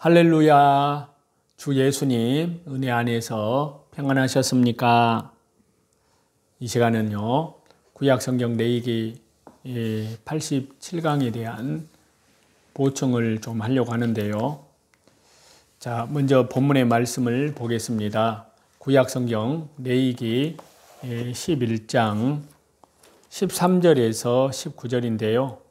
할렐루야. 주 예수님 은혜 안에서 평안하셨습니까? 이 시간은요, 구약성경 레위기 87강에 대한 보충을 좀 하려고 하는데요. 자, 먼저 본문의 말씀을 보겠습니다. 구약성경 레위기 11장 13절에서 19절인데요.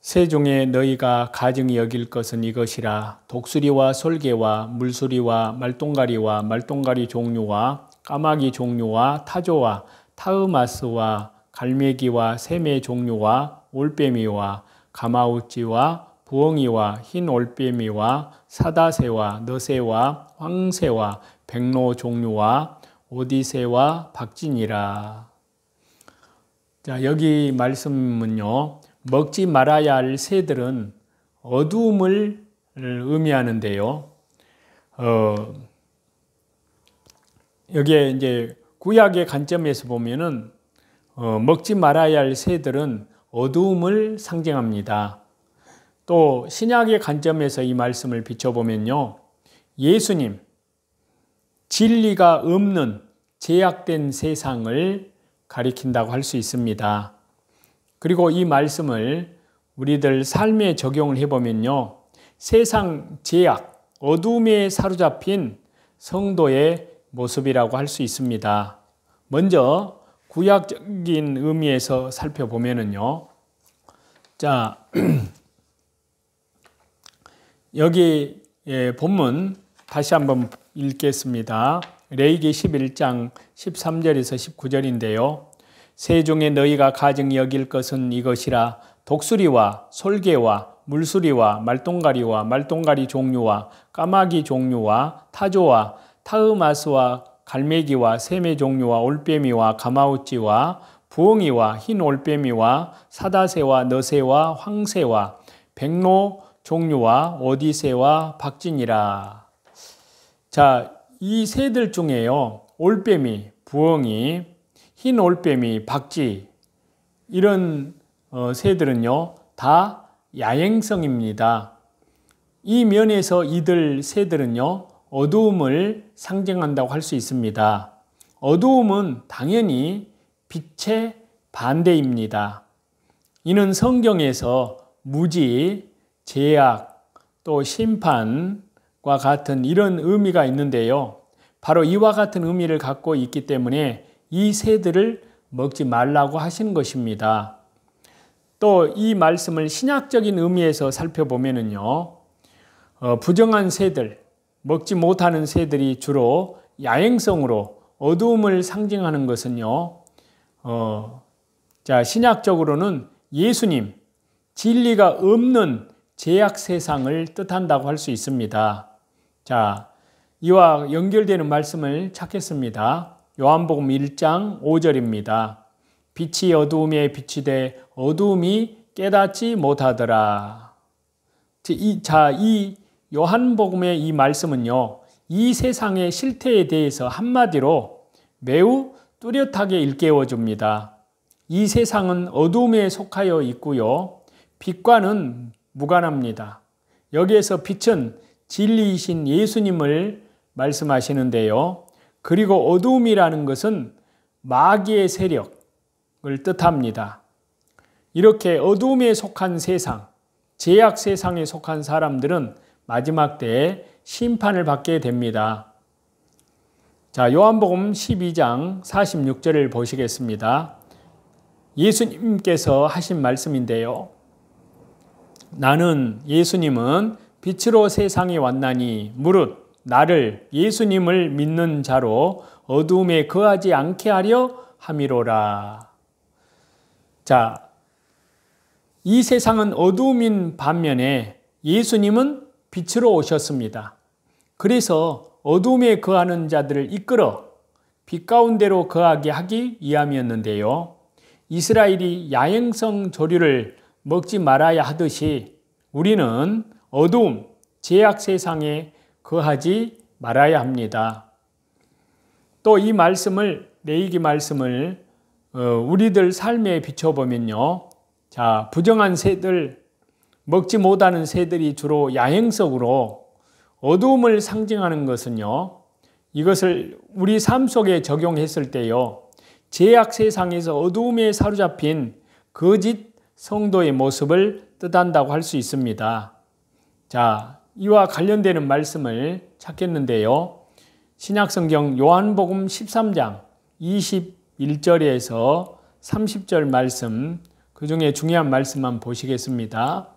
세종에 너희가 가증히 여길 것은 이것이라. 독수리와 솔개와 물수리와 말똥가리와 말똥가리 종류와 까마귀 종류와 타조와 타으마스와 갈매기와 새매 종류와 올빼미와 가마우찌와 부엉이와 흰 올빼미와 사다새와 너새와 황새와 백로 종류와 오디새와 박진이라. 자, 여기 말씀은요, 먹지 말아야 할 새들은 어두움을 의미하는데요. 여기에 이제 구약의 관점에서 보면은 먹지 말아야 할 새들은 어두움을 상징합니다. 또 신약의 관점에서 이 말씀을 비춰보면요, 예수님, 진리가 없는 제약된 세상을 가리킨다고 할 수 있습니다. 그리고 이 말씀을 우리들 삶에 적용을 해보면요, 세상 제약, 어둠에 사로잡힌 성도의 모습이라고 할 수 있습니다. 먼저 구약적인 의미에서 살펴보면은요, 자, 여기 본문 다시 한번 읽겠습니다. 레위기 11장 13절에서 19절인데요. 세종에 너희가 가증히 여길 것은 이것이라. 독수리와 솔개와 물수리와 말똥가리와 말똥가리 종류와 까마귀 종류와 타조와 타으마스와 갈매기와 새매 종류와 올빼미와 가마우찌와 부엉이와 흰 올빼미와 사다새와 너새와 황새와 백로 종류와 오디새와 박진이라. 자, 이 새들 중에요, 올빼미, 부엉이, 흰 올빼미, 박쥐, 이런 새들은요, 다 야행성입니다. 이 면에서 이들 새들은요, 어두움을 상징한다고 할 수 있습니다. 어두움은 당연히 빛의 반대입니다. 이는 성경에서 무지, 제약, 또 심판과 같은 이런 의미가 있는데요. 바로 이와 같은 의미를 갖고 있기 때문에 이 새들을 먹지 말라고 하신 것입니다. 또 이 말씀을 신약적인 의미에서 살펴보면은요, 부정한 새들, 먹지 못하는 새들이 주로 야행성으로 어두움을 상징하는 것은요, 자, 신약적으로는 예수님, 진리가 없는 제약 세상을 뜻한다고 할 수 있습니다. 자, 이와 연결되는 말씀을 찾겠습니다. 요한복음 1장 5절입니다. 빛이 어두움에 비치되 어두움이 깨닫지 못하더라. 이 요한복음의 이 말씀은요, 이 세상의 실태에 대해서 한마디로 매우 뚜렷하게 일깨워 줍니다. 이 세상은 어두움에 속하여 있고요, 빛과는 무관합니다. 여기에서 빛은 진리이신 예수님을 말씀하시는데요. 그리고 어두움이라는 것은 마귀의 세력을 뜻합니다. 이렇게 어두움에 속한 세상, 제약 세상에 속한 사람들은 마지막 때에 심판을 받게 됩니다. 자, 요한복음 12장 46절을 보시겠습니다. 예수님께서 하신 말씀인데요. 나는, 예수님은 빛으로 세상에 왔나니 무릇 나를, 예수님을 믿는 자로 어두움에 거하지 않게 하려 함이로라. 자, 이 세상은 어두움인 반면에 예수님은 빛으로 오셨습니다. 그래서 어두움에 거하는 자들을 이끌어 빛 가운데로 거하게 하기 위함이었는데요. 이스라엘이 야행성 조류를 먹지 말아야 하듯이 우리는 어두움, 제약 세상에 거하지 말아야 합니다. 또 이 말씀을, 레위기 말씀을 우리들 삶에 비춰보면요, 자, 부정한 새들, 먹지 못하는 새들이 주로 야행성으로 어두움을 상징하는 것은요, 이것을 우리 삶 속에 적용했을 때요, 죄악 세상에서 어두움에 사로잡힌 거짓 성도의 모습을 뜻한다고 할 수 있습니다. 자, 이와 관련되는 말씀을 찾겠는데요. 신약성경 요한복음 13장 21절에서 30절 말씀, 그 중에 중요한 말씀만 보시겠습니다.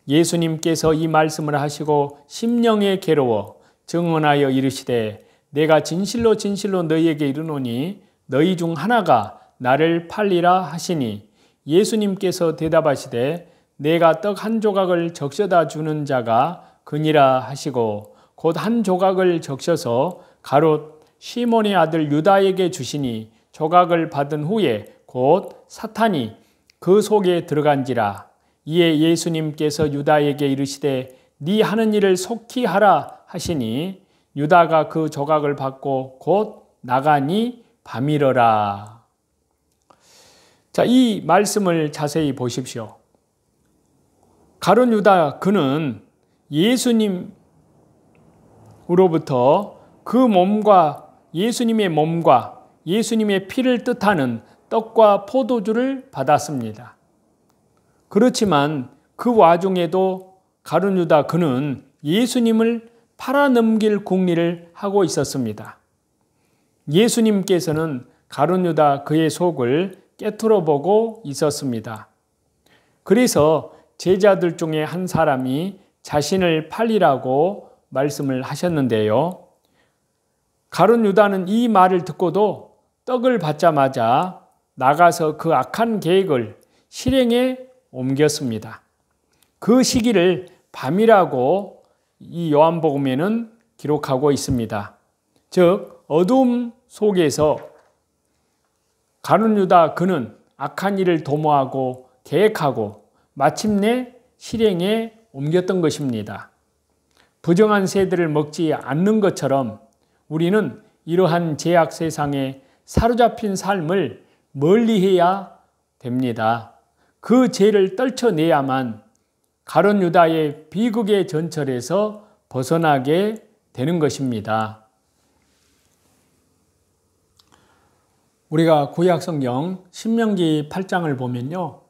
예수님께서 이 말씀을 하시고 심령에 괴로워 증언하여 이르시되 내가 진실로 진실로 너희에게 이르노니 너희 중 하나가 나를 팔리라 하시니 예수님께서 대답하시되 내가 떡 한 조각을 적셔다 주는 자가 그니라 하시고 곧 한 조각을 적셔서 가롯 시몬의 아들 유다에게 주시니 조각을 받은 후에 곧 사탄이 그 속에 들어간지라. 이에 예수님께서 유다에게 이르시되 네 하는 일을 속히 하라 하시니 유다가 그 조각을 받고 곧 나가니 밤이러라. 자, 이 말씀을 자세히 보십시오. 가룟 유다 그는 예수님으로부터 그 몸과 예수님의 피를 뜻하는 떡과 포도주를 받았습니다. 그렇지만 그 와중에도 가룟 유다 그는 예수님을 팔아넘길 궁리를 하고 있었습니다. 예수님께서는 가룟 유다 그의 속을 깨트려 보고 있었습니다. 그래서 제자들 중에 한 사람이 자신을 팔리라고 말씀을 하셨는데요. 가룟 유다는 이 말을 듣고도 떡을 받자마자 나가서 그 악한 계획을 실행에 옮겼습니다. 그 시기를 밤이라고 이 요한복음에는 기록하고 있습니다. 즉 어두움 속에서 가룟 유다 그는 악한 일을 도모하고 계획하고 마침내 실행에 옮겼던 것입니다. 부정한 새들을 먹지 않는 것처럼 우리는 이러한 죄악 세상에 사로잡힌 삶을 멀리해야 됩니다. 그 죄를 떨쳐내야만 가룟 유다의 비극의 전철에서 벗어나게 되는 것입니다. 우리가 구약성경 신명기 8장을 보면요,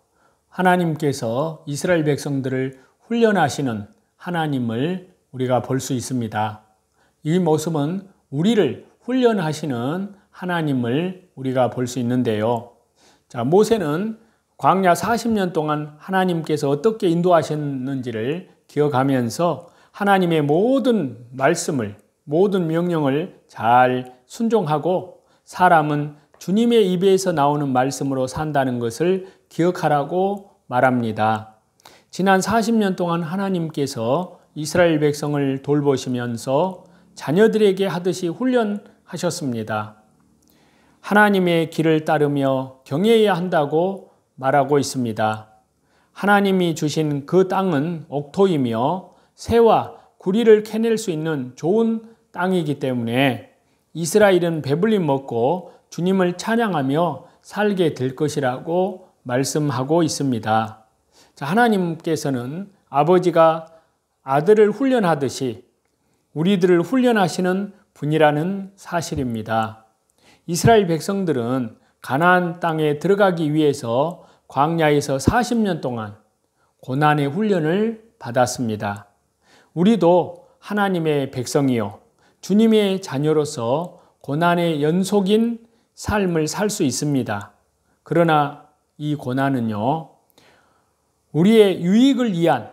하나님께서 이스라엘 백성들을 훈련하시는 하나님을 우리가 볼 수 있습니다. 이 모습은 우리를 훈련하시는 하나님을 우리가 볼 수 있는데요. 자, 모세는 광야 40년 동안 하나님께서 어떻게 인도하셨는지를 기억하면서 하나님의 모든 말씀을, 모든 명령을 잘 순종하고 사람은 주님의 입에서 나오는 말씀으로 산다는 것을 기억하라고 말합니다. 지난 40년 동안 하나님께서 이스라엘 백성을 돌보시면서 자녀들에게 하듯이 훈련하셨습니다. 하나님의 길을 따르며 경외해야 한다고 말하고 있습니다. 하나님이 주신 그 땅은 옥토이며 새와 구리를 캐낼 수 있는 좋은 땅이기 때문에 이스라엘은 배불리 먹고 주님을 찬양하며 살게 될 것이라고 말씀하고 있습니다. 자, 하나님께서는 아버지가 아들을 훈련하듯이 우리들을 훈련하시는 분이라는 사실입니다. 이스라엘 백성들은 가나안 땅에 들어가기 위해서 광야에서 40년 동안 고난의 훈련을 받았습니다. 우리도 하나님의 백성이요 주님의 자녀로서 고난의 연속인 삶을 살 수 있습니다. 그러나 이 고난은요, 우리의 유익을 위한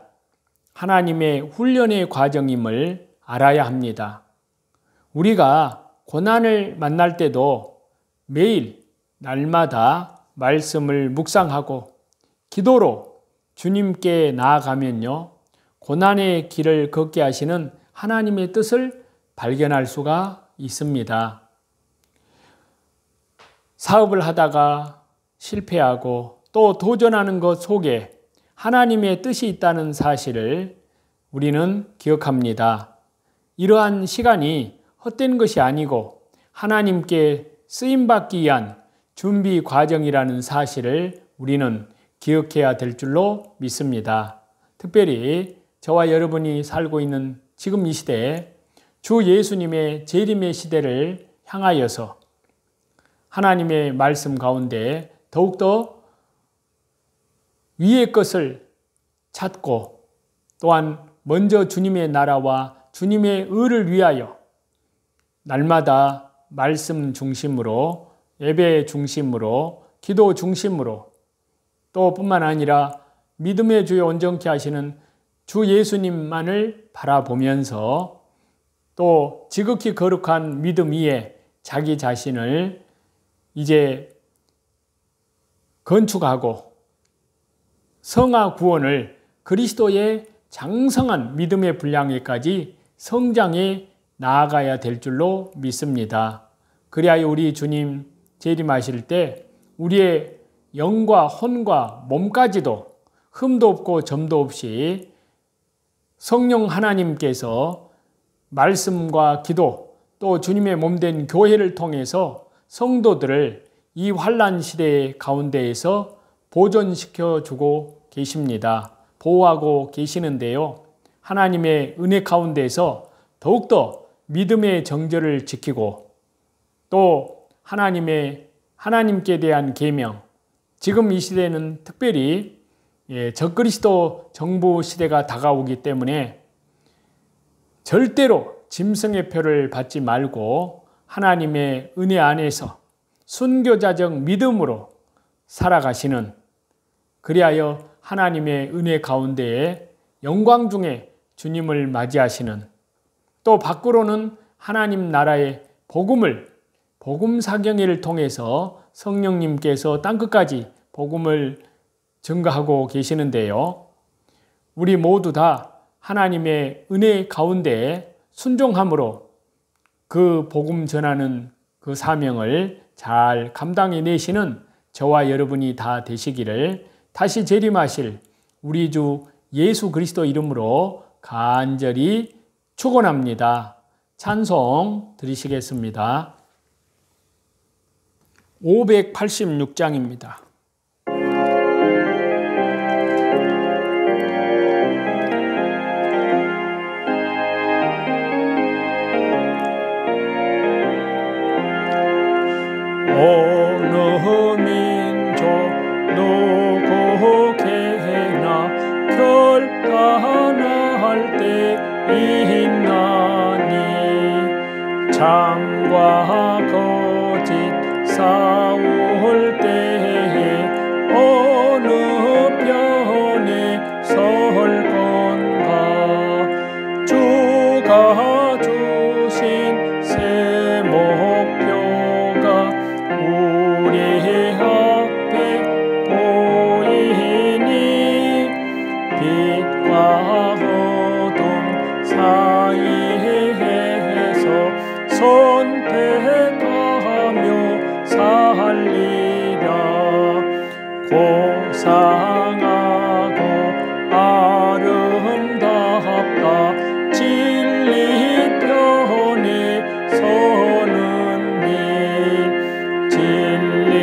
하나님의 훈련의 과정임을 알아야 합니다. 우리가 고난을 만날 때도 매일 날마다 말씀을 묵상하고 기도로 주님께 나아가면요, 고난의 길을 걷게 하시는 하나님의 뜻을 발견할 수가 있습니다. 사업을 하다가 실패하고 또 도전하는 것 속에 하나님의 뜻이 있다는 사실을 우리는 기억합니다. 이러한 시간이 헛된 것이 아니고 하나님께 쓰임받기 위한 준비 과정이라는 사실을 우리는 기억해야 될 줄로 믿습니다. 특별히 저와 여러분이 살고 있는 지금 이 시대에 주 예수님의 재림의 시대를 향하여서 하나님의 말씀 가운데 더욱더 위의 것을 찾고 또한 먼저 주님의 나라와 주님의 의를 위하여 날마다 말씀 중심으로 예배 중심으로 기도 중심으로 또 뿐만 아니라 믿음의 주에 온전케 하시는 주 예수님만을 바라보면서 또 지극히 거룩한 믿음 위에 자기 자신을 이제 건축하고 성화 구원을 그리스도의 장성한 믿음의 분량에까지 성장해 나아가야 될 줄로 믿습니다. 그리하여 우리 주님 재림하실 때 우리의 영과 혼과 몸까지도 흠도 없고 점도 없이 성령 하나님께서 말씀과 기도 또 주님의 몸된 교회를 통해서 성도들을 이 환난 시대 가운데에서 보존시켜 주고 계십니다. 보호하고 계시는데요. 하나님의 은혜 가운데에서 더욱더 믿음의 정절을 지키고 또 하나님께 대한 계명, 지금 이 시대는 특별히 적그리스도 정부 시대가 다가오기 때문에 절대로 짐승의 표를 받지 말고 하나님의 은혜 안에서 순교자적 믿음으로 살아가시는, 그리하여 하나님의 은혜 가운데에 영광 중에 주님을 맞이하시는, 또 밖으로는 하나님 나라의 복음 사경회를 통해서 성령님께서 땅끝까지 복음을 증거하고 계시는데요. 우리 모두 다 하나님의 은혜 가운데 순종함으로 그 복음 전하는 그 사명을 잘 감당해내시는 저와 여러분이 다 되시기를 다시 재림하실 우리 주 예수 그리스도 이름으로 간절히 축원합니다. 찬송 드리시겠습니다. 586장입니다. 어느 민족 누구게나 결단할 때 있나니 장과 거짓 싸울 때에 어느 편에 설 건가 주가 주신 새 목표가 우리 앞에 보이니 빛과 어둠 사이에서 선택하며 살리라. 고상하고 아름답다 진리 편에 서는 일, 진리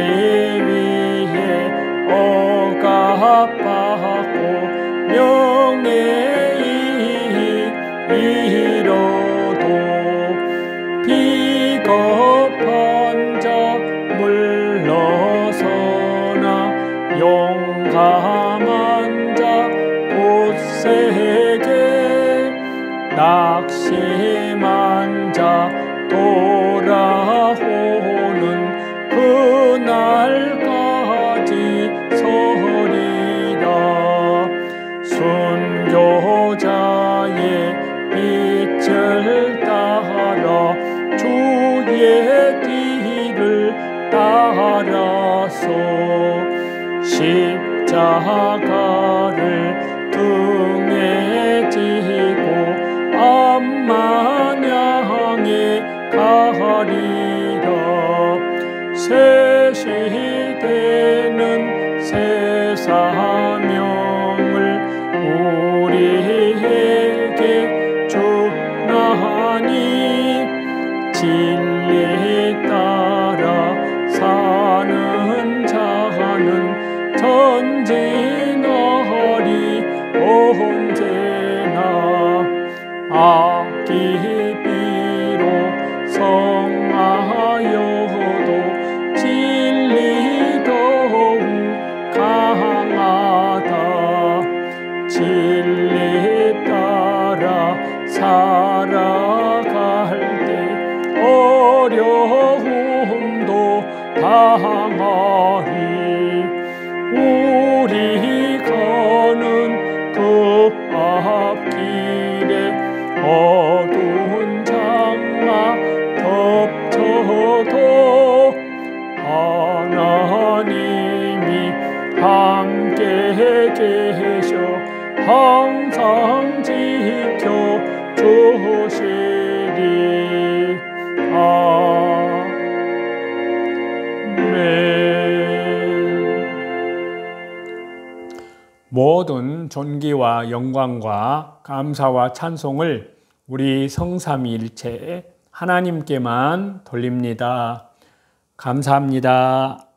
위에 억압받고 명예이 이뤄도 비겁한 자 물러서나 용감한 자 굳세게 낙심한 자 돌아오는 그날까지 서리라. 순교자의 빛을 따라 주의 뒤를 따라서 십자가를 등에 지고 앞만 향해 가리라. 새 시대는 새 사명을 우리에게 주나니 진리 따라 사는 자는 전진 악기비로 성하여도 진리 더욱 강하다. 진리 따라 살아갈 때 어려움도 당하리. 우리 가는 그 앞길에 어두운 장마 덮쳐도 하나님이 함께 계셔 항상 지켜주시리. 아멘. 모든 존귀와 영광과 감사와 찬송을 우리 성삼위일체 하나님께만 돌립니다. 감사합니다.